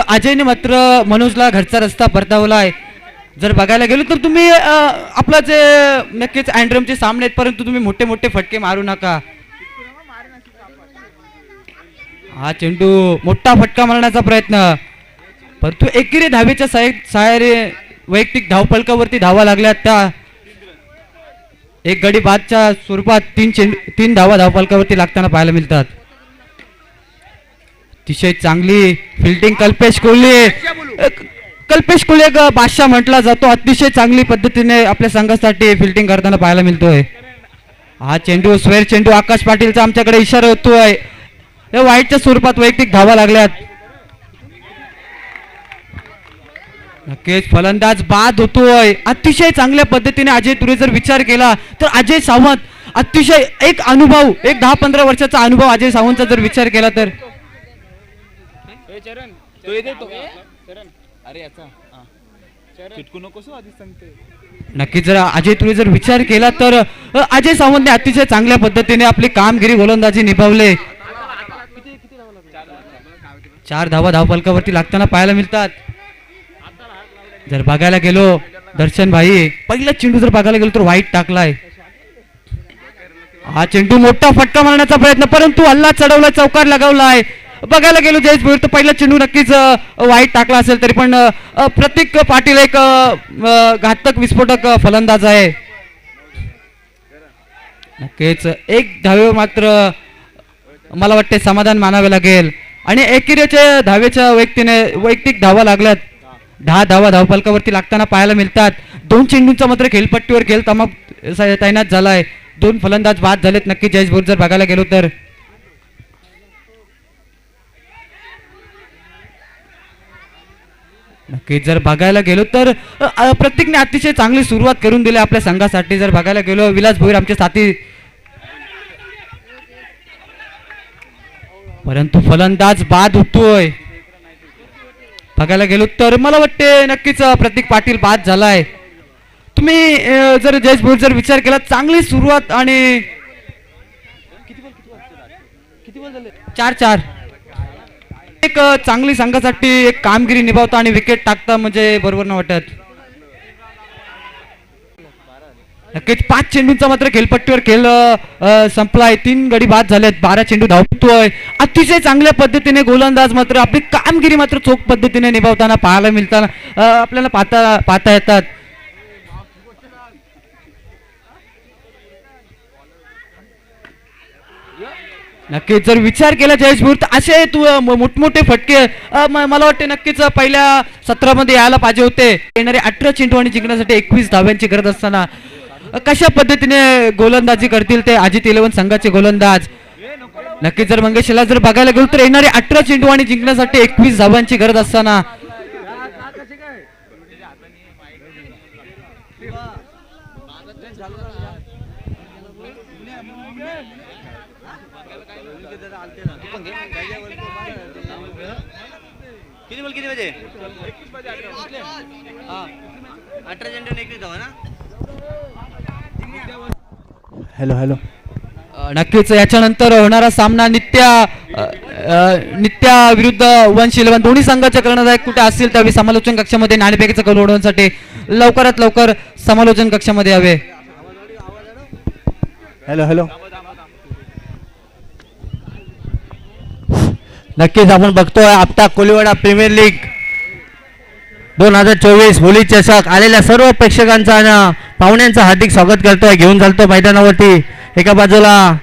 अजयने मात्र मनोजला घरचा रस्ता परतावलाय. जर बघायला गेलो तर तुम्ही आपला जे नक्कीच अँड्रमचे सामने आहेत, परंतु तुम्ही मोठे मोठे फटके मारू नका. हा चेंडू मोठा फटका मारण्याचा प्रयत्न, परंतु एकेरी धावेच्या सहाय्याने वैयक्तिक धावफलकावरती धावा लागल्या. त्या एक गडी बादच्या स्वरूपात तीन धावा धावफलकावरती लागताना पाहायला मिळतात. अतिशय चांगली फिल्डिंग कल्पेश कोहली. कल्पेश कोहली एक बादशाह म्हटला जातो. अतिशय चांगली पद्धतीने आपल्या संघासाठी फिल्डिंग करताना पाहायला मिळतोय. हा चेंडू स्वेर चेंडू आकाश पाटीलचा आमच्याकडे इशारा होतोय. वाईटच्या स्वरूपात वैयक्तिक धावा लागल्यात. नक्कीच फलंदाज बाद होतोय. अतिशय चांगल्या पद्धतीने अजय तुरे जर विचार केला तर अजय सावंत अतिशय एक अनुभव, एक 10-15 वर्षाचा अनुभव अजय सावंतचा जर विचार केला तर नक्कीच जर अजय तुरे जर विचार केला तर अजय सावंतने अतिशय चांगल्या पद्धतीने आपली कामगिरी गोलंदाजी निभावले. 4 धावा धावफलकावरती लागताना पाहायला मिळतात. जर बघायला गेलो दर्शन भाई पहिला चेंडू जर बघायला गेलो तर वाईट टाकलाय. हा चेंडू मोठा फटका मारण्याचा प्रयत्न, परंतु हल्ला चढवला, चौकार लगावलाय. बघायला गेलो जयेश भोईर तर पहिला चेंडू नक्कीच वाईट टाकला असेल, तरी पण प्रतीक पाटील एक घातक विस्फोटक फलंदाज आहे. नक्कीच एक धावे मात्र मला वाटते समाधान मानावे लागेल. आणि एकेरीच्या धावेच्या वैयक्तिक धावा लागल्यात. 10 धावा धावफलकावरती लागताना पाहायला मिळतात. 2 चेंडूंचा मात्र खेळपट्टीवर खेळ तैनात झालाय. 2 फलंदाज बाद झालेत. नक्की जयेश भोईर जर बघायला गेलो तर नक्की जर बघायला गेलो तर प्रत्येकने अतिशय चांगली सुरुवात करून दिली आपल्या संघासाठी. जर बघायला गेलो विलास भोईर आमच्या साथी, परंतु फलंदाज बाद होतोय. बघायला गेलो तर मला वाटते नक्कीच प्रतीक पाटील बाद झालाय. तुम्ही जर जयेश भोईर जर विचार केला चांगली सुरुवात आणि 4-4 एक चांगली संघासाठी एक कामगिरी निभावता आणि विकेट टाकता म्हणजे बरोबर न वाटत. नक्कीच 5 चेंडूंचा मात्र खेळपट्टीवर खेळ संपलाय. 3 गडी बाद झालेत. 12 चेंडू धावतोय. अतिशय चांगल्या पद्धतीने गोलंदाज मात्र आपली कामगिरी मात्र चोख पद्धतीने निभावताना पाहायला मिळताना आपल्याला पाहता येतात. नक्कीच जर विचार केला जयेश भोईर तर असे मोठमोठे फटके मला वाटते नक्कीच पहिल्या सत्रामध्ये यायला पाहिजे होते. येणारे 18 चेंडू आणि जिंकण्यासाठी 21 धाव्यांची गरज असताना कशा पद्धतीने गोलंदाजी करतील ते अजित 11 संघाचे गोलंदाज. नक्कीच जर मंगेशला जर बघायला गेलो तर येणारे 18 चेंडू आणि जिंकण्यासाठी 21 धाव्यांची गरज असताना किती बजे 18 चेंडू 21 धावा ना. हॅलो नक्कीच याच्यानंतर होणारा सामना नित्या विरुद्ध 1-11 दोन्ही संघाचे कर्णधार कुठे असतील त्यावेळी समालोचन कक्षामध्ये नाणेफेकीचा कौल ओढवण्यासाठी लवकरात लवकर समालोचन कक्षामध्ये यावे. हॅलो नक्कीच आपण बघतोय Apta Koliwada premier league 2024 Holy चषक आलेल्या सर्व प्रेक्षकांचा आणि पाहुण्यांचं हार्दिक स्वागत करतोय. घेऊन चालतो मैदानावरती एका बाजूला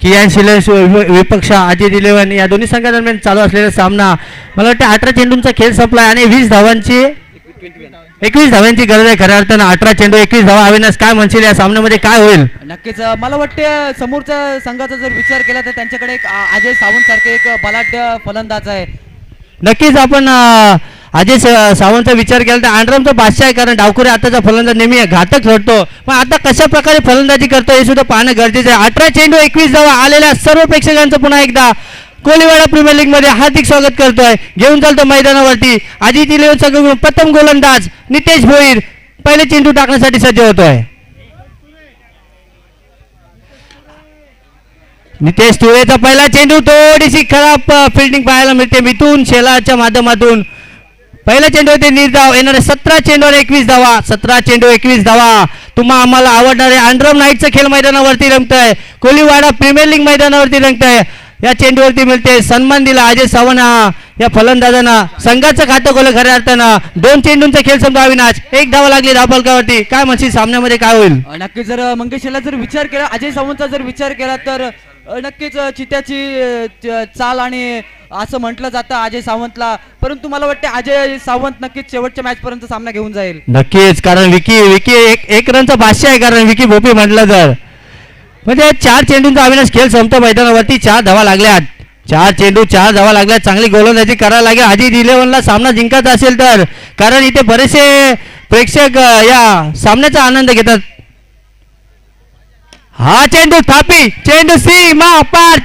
कियान शिलेश विपक्ष अजित 11 या दोन्ही संघादरम्यान चालू असलेला सामना मला वाटतं 18 चेंडूंचा खेळ संपलाय आणि 21 धावांची गरज आहे. खऱ्या अर्थानं 18 चेंडू 21 धावा. अविनाश काय म्हणशील या सामन्यामध्ये काय होईल? नक्कीच मला वाटते समोरच्या संघाचा जर विचार केला तर त्यांच्याकडे एक अजय सावंत सारखे एक बलाढ्य फलंदाज आहे. नक्कीच आपण अजय सावंतचा विचार केला तर अँड्रमचा बादशाह आहे, कारण डावखुरे आताचा फलंदाज नेहमी घातक ठरतो. पण आता कशा प्रकारे फलंदाजी करतो हे सुद्धा पाहणं गरजेचं आहे. 18 चेंडू 21 धावा आलेल्या सर्व प्रेक्षकांचं पुन्हा एकदा कोलिवाडा प्रीमियर लीग मध्ये हार्दिक स्वागत करतोय. घेऊन चालतो मैदानावरती अजित 11 संघाकडून प्रथम गोलंदाज नितेश भोईर पहिले चेंडू टाकण्यासाठी सज्ज होतोय. नितेश तुळेचा पहिला चेंडू, थोडीशी खराब फिल्डिंग पाहायला मिळते मिथून शेलाच्या माध्यमातून. पहिला चेंडू होते निर्धाव. येणारे 17 चेंडूवर 21 धावा. 17 चेंडू 21 धावा. तुम्हा आम्हाला आवडणारे आंड्रम नाईटचं खेळ मैदानावरती रंगतंय. कोलीवाडा प्रीमियर लीग मैदानावरती रंगतंय. या चेंडूवरती मिळते सन्मान दिला अजय सावंत या फलंदाजांना. संघाचं खातं खोलं खऱ्या अर्थानं. 2 चेंडूंचा खेळ संपला अविनाश. 1 धावा लागली धावफलकावरती. काय म्हणशील सामन्यामध्ये काय होईल? नक्कीच जर मंगेश याला जर विचार केला, अजय सावंतचा जर विचार केला तर नक्कीच चित्याची चाल आणि असं म्हटलं जातं अजय सावंतला, परंतु मला वाटते अजय सावंत नक्कीच शेवटच्या मॅच पर्यंत सामना घेऊन जाईल. नक्कीच, कारण विकी एक रनचा बादशाह आहे. कारण विकी भोपी म्हटलं तर म्हणजे 4 चेंडूंचा अविनाश खेळ संपतो मैदानावरती. 4 धावा लागल्यात. 4 चेंडू 4 धावा लागल्यात. चांगली गोलंदाजी करायला लागेल अजित 11ला सामना जिंकायचा असेल तर, कारण इथे बरेचसे प्रेक्षक या सामन्याचा आनंद घेतात. हा चेंडू थापी, चेंडू सीमा पार,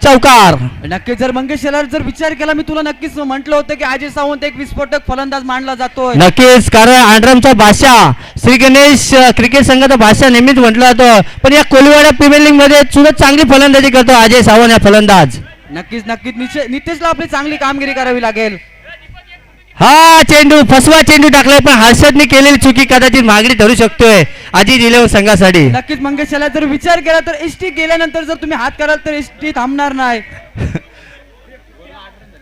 चौकार. नक्कीच जर मंगेश याला जर विचार केला, मी तुला नक्कीच म्हटलं होतं की अजय सावंत एक विस्फोटक फलंदाज मानला जातोय. नक्कीच, कारण आंड्रमचा बादशाह श्री गणेश क्रिकेट संघाचा बादशाह नेहमीच म्हटलं जातं, पण या कोलीवाडा प्रीमियर लीग मध्ये सुद्धा चांगली फलंदाजी करतो अजय सावंत या फलंदाज. नक्कीच नितेशला आपली चांगली कामगिरी करावी लागेल. हा चेंडू फसवा चेंडू टाकलाय, पण हर्षदने केलेली चुकी कदाचित मागणी ठरू शकतोय अजित 11 संघासाठी. नक्कीच मंगेश याला जर विचार केला तर एसटी गेल्यानंतर जर तुम्ही हात कराल तर एसटी थांबणार नाही.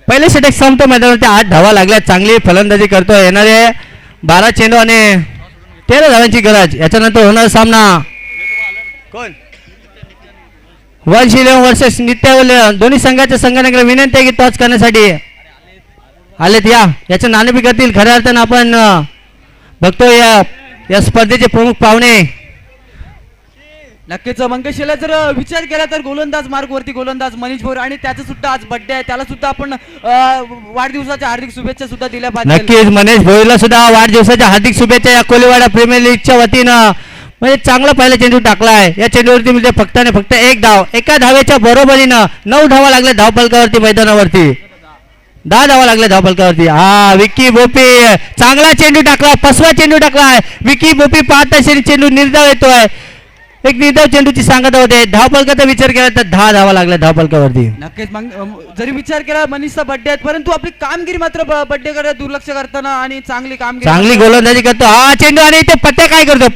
पहिले षटक संपतो मैदानावरती. 8 धावा लागल्या. चांगली फलंदाजी करतोय. येणारे 12 चेंडू आणि 13 धावांची गरज. याच्यानंतर होणार सामना कोण? 111 वर्सेस नित्यावल. दोन्ही संघाच्या संघाने विनंती आहे की टॉस करण्यासाठी आलेत. याचं नाणेफेक करतील. खऱ्या अर्थानं आपण बघतो या स्पर्धेचे प्रमुख पाहुणे. नक्कीच मंगेश याला जर विचार केला तर गोलंदाज मार्गवरती गोलंदाज मनीष भोर, आणि त्याचा सुद्धा आज बर्थडे आहे. त्याला सुद्धा आपण वाढदिवसाच्या हार्दिक शुभेच्छा सुद्धा दिल्या पाहिजे. नक्कीच मनीष भोईरला सुद्धा वाढदिवसाच्या हार्दिक शुभेच्छा. या कोलीवाडा प्रीमियर लीगच्या वतीनं म्हणजे चांगला पहिला चेंडू टाकलाय. या चेंडूवरती म्हणजे फक्त 1 धाव. एका धावेच्या बरोबरीनं 9 धावा लागल्या धावफलकावरती मैदानावरती. 10 धावा लागल्या धावफलकावरती. हा विकी बोपी चांगला चेंडू टाकला. फसवा चेंडू टाकलाय. विकी बोपी पाहता चेंडू निर्धाव येतोय. एक निर्धाव चेंडूची सांगत होते. धावफलकाचा विचार केला तर 10 धावा लागल्या धावफलकावरती. नक्कीच जरी विचार केला मनीषचा बर्थडे आहे, परंतु आपली कामगिरी मात्र बर्थडे कडे दुर्लक्ष करताना आणि चांगली गोलंदाजी करतो. हा चेंडू आणि इथे पट्ट्या काय करतो?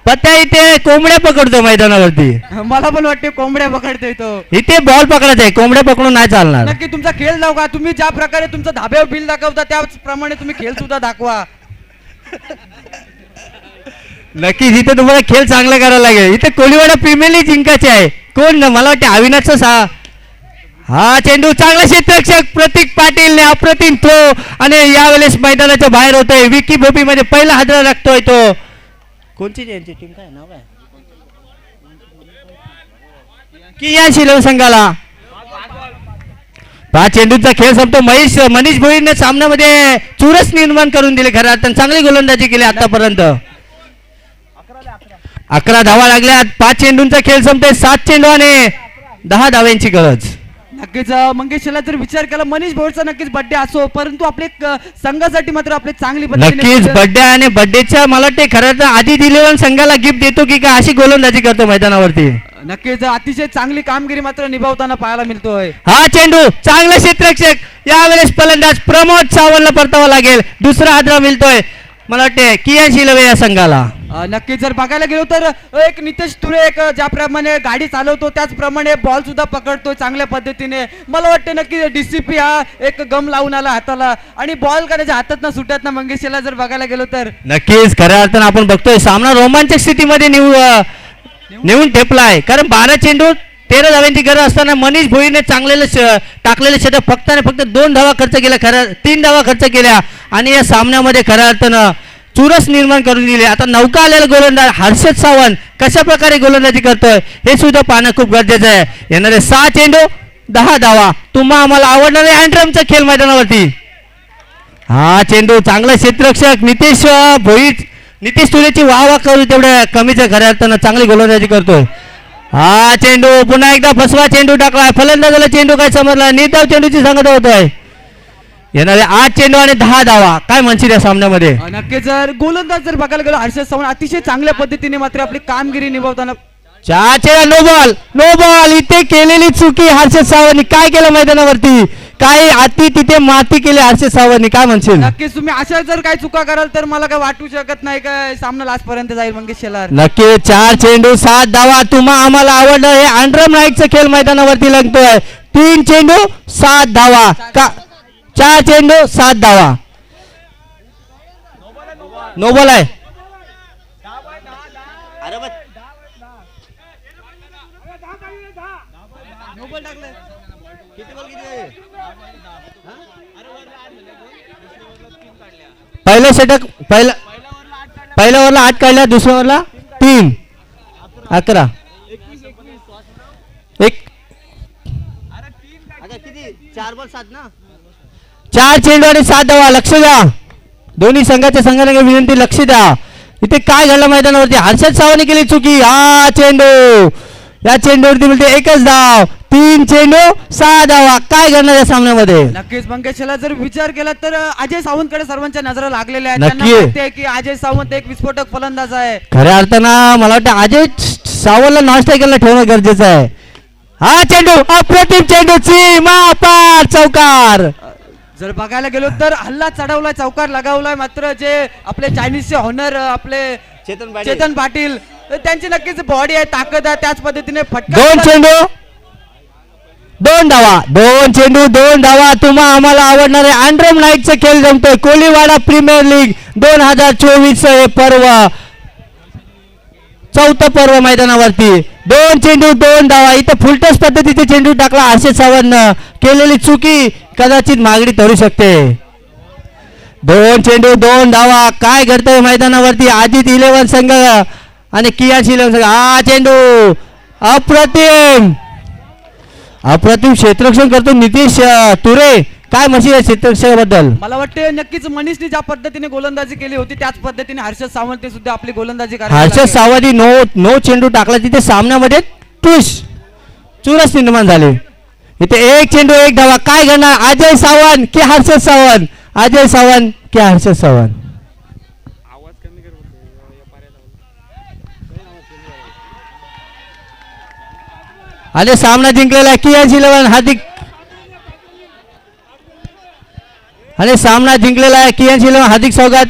पट्ट्या इथे कोंबड्या पकडतो मैदानावरती. मला पण वाटते कोंबड्या पकडतोय तो. इथे बॉल पकडायचा आहे. कोंबड्या पकडून नाही चालणार. नक्की तुमचा खेळ दाखवा. तुम्ही ज्या प्रकारे तुमचं धाब्यावर बिल दाखवता त्याप्रमाणे तुम्ही खेळ सुद्धा दाखवा. नक्कीच इथे तुम्हाला खेळ चांगला करायला लागेल. इथे कोलीवाडा प्रीमियर लीग जिंकायचे आहे. कोण? मला वाटते अविनाशचा. हा चेंडू चांगला क्षेत्ररक्षक प्रतीक पाटीलने अप्रतिम थ्रो, आणि यावेळेस मैदानाच्या बाहेर होतोय. विकी भोपी मध्ये पहिला हादरा लागतोय तो. कोणची टीम काय नाव काय? कियान शिलव संघाला. 5 चेंडूचा खेळ संपतो. मनीष भोईरने सामन्यामध्ये चुरस निर्माण करून दिले. खऱ्या अर्थानं चांगली गोलंदाजी केली आतापर्यंत. 11 धावा लागल्या. 5 चेंडूंचा खेळ संपतोय. 7 चेंडू आणि 10 धाव्यांची गरज. नक्कीच मंगेश याला जर विचार केला मनीष भोरचा नक्कीच बर्थडे असो, परंतु आपले संघासाठी मात्र आपले चांगली नक्कीच बर्थडे आणि बर्थडेच्या मला वाटते खरं तर आधी 11 संघाला गिफ्ट देतो की काय अशी गोलंदाजी करतो मैदानावरती. नक्कीच अतिशय चांगली कामगिरी मात्र निभावताना पाहायला मिळतोय. हा चेंडू चांगला क्षेत्ररक्षक. यावेळेस फलंदाज प्रमोद सावंतला परतावा लागेल. दुसरा हादरा मिळतोय मला वाटते कियान शिलवे या संघाला. नक्कीच जर बघायला गेलो तर एक नितेश तुरे एक ज्याप्रमाणे गाडी चालवतो त्याचप्रमाणे बॉल सुद्धा पकडतोय चांगल्या पद्धतीने. मला वाटते नक्की डीसीपी हा एक गम लावून आला हाताला, आणि बॉल का त्याच्या हातात ना सुटत ना. मंगेश याला जर बघायला गेलो तर नक्कीच खऱ्या अर्थानं आपण बघतोय सामना रोमांचक स्थितीमध्ये नेऊन ठेपलाय. कारण 12 चेंडू 13 धाव्यांची गरज असताना मनीष भोईरने टाकलेले षटक फक्त 2 धावा खर्च केल्या. 3 धावा खर्च केल्या आणि या सामन्यामध्ये खऱ्या अर्थानं चुरस निर्माण करून दिले. आता नौका आलेला गोलंदाज हर्षद सावंत कशा प्रकारे गोलंदाजी करतोय हे सुद्धा पाहणं खूप गरजेचं आहे. येणारे 6 चेंडू 10 धावा. तुम्हा आम्हाला आवडणारे अँड्रमचा खेळ मैदानावरती. हा चेंडू चांगला क्षेत्ररक्षक नितेश तुरेची वाह करू तेवढ्या कमीचं खऱ्या अर्थानं चांगली गोलंदाजी करतोय. हा चेंडू पुन्हा एकदा फसवा चेंडू टाकलाय. फलंदाजाला चेंडू काय समजला? निर्धाव चेंडूची सांगत होतोय. येणारे 8 चेंडू आणि 10 धावा. काय म्हणशील या सामन्यामध्ये? नक्कीच जर गोलंदाज जर बघायला गेलो हर्षद सावंत अतिशय चांगल्या पद्धतीने मात्र आपली कामगिरी निभावताना चार नो बॉल इथे केलेली चुकी हर्षद सावंतनी. काय केलं मैदानावरती? काय आती तिथे माती केली हर्षद सावंतनी. काय म्हणशील? नक्कीच तुम्ही अशा जर काही चुका कराल तर मला काय वाटू शकत नाही काय सामना लास्ट पर्यंत जाईल मंगेश शेलार. नक्की 4 चेंडू 7 धावा. तुम्हा आम्हाला आवडलं हे अंडरम नाईटचं खेळ मैदानावरती लागतोय. 3 चेंडू 7 धावा का 4 चेंडू 7 धावा. नो बॉल आहे. पहिल्या षटक पहिल्या ओव्हरला 8 काढल्या, दुसऱ्या ओव्हरला 3 11 4 चेंडू आणि 7 धावा. लक्ष द्या दोन्ही संघाच्या संघाला विनंती, लक्ष द्या. इथे काय घडलं मैदानावरती? हर्षद सावंतने केली चुकी. हा चेंडू या चेंडूवरती मिळते एकच धाव. 3 चेंडू 6 धावा. काय घडणार या सामन्यामध्ये? नक्कीच मंगेश शेलार जर विचार केला तर अजय सावंतकडे सर्वांच्या नजरा लागलेल्या आहेत. नक्की. त्यांना माहिती आहे की अजय सावंत एक विस्फोटक फलंदाज आहे. खऱ्या अर्थानं मला वाटतं अजय सावंतला नॉनस्ट्रायकरला ठेवणं गरजेचं आहे. हा चेंडू अप्रतिम चेंडू सीमा पार चौकार. जर बघायला गेलो तर हल्ला चढवलाय, चौकार लगावलाय, मात्र जे आपले चायनीजचे हॉनर आपले चेतन पाटील तर त्यांची नक्कीच बॉडी आहे, ताकद आहे, त्याच पद्धतीने फटका 2 चेंडू 2 धावा. 2 चेंडू 2 धावा. तुम्हा आम्हाला आवडणारे अंडरम नाईटचं खेळ जमतोय. कोलीवाडा प्रीमियर लीग 2024 हे पर्व, चौथं पर्व मैदानावरती. 2 चेंडू 2 धावा. इथं फुलटस पद्धतीचे चेंडू टाकला हर्षद सावंतनं. केलेली चुकी कदाचित मागणी ठरू शकते. 2 चेंडू 2 धावा. काय घडतंय मैदानावरती? अजित 11 संघ आणि कियास 11 संघ. हा चेंडू अप्रतिम क्षेत्ररक्षण करतो नितीश तुरे. काय म्हणशील क्षेत्ररक्षणाबद्दल? मला वाटते नक्कीच मनीषने ज्या पद्धतीने गोलंदाजी केली होती त्याच पद्धतीने हर्षद सावंत सुद्धा आपली गोलंदाजी करायला हर्षद लागले. सावंत नो चेंडू टाकला. तिथे सामन्यामध्ये चुरस निर्माण झाले. इथे 1 चेंडू 1 धावा. काय घडणार? अजय सावंत की हर्षद सावंत? अजय सावंत की हर्षद सावंत? आणि सामना जिंकलेला कियास 11 हार्दिक आणि सामना जिंकलेला आहे कियास 11 हार्दिक स्वागत.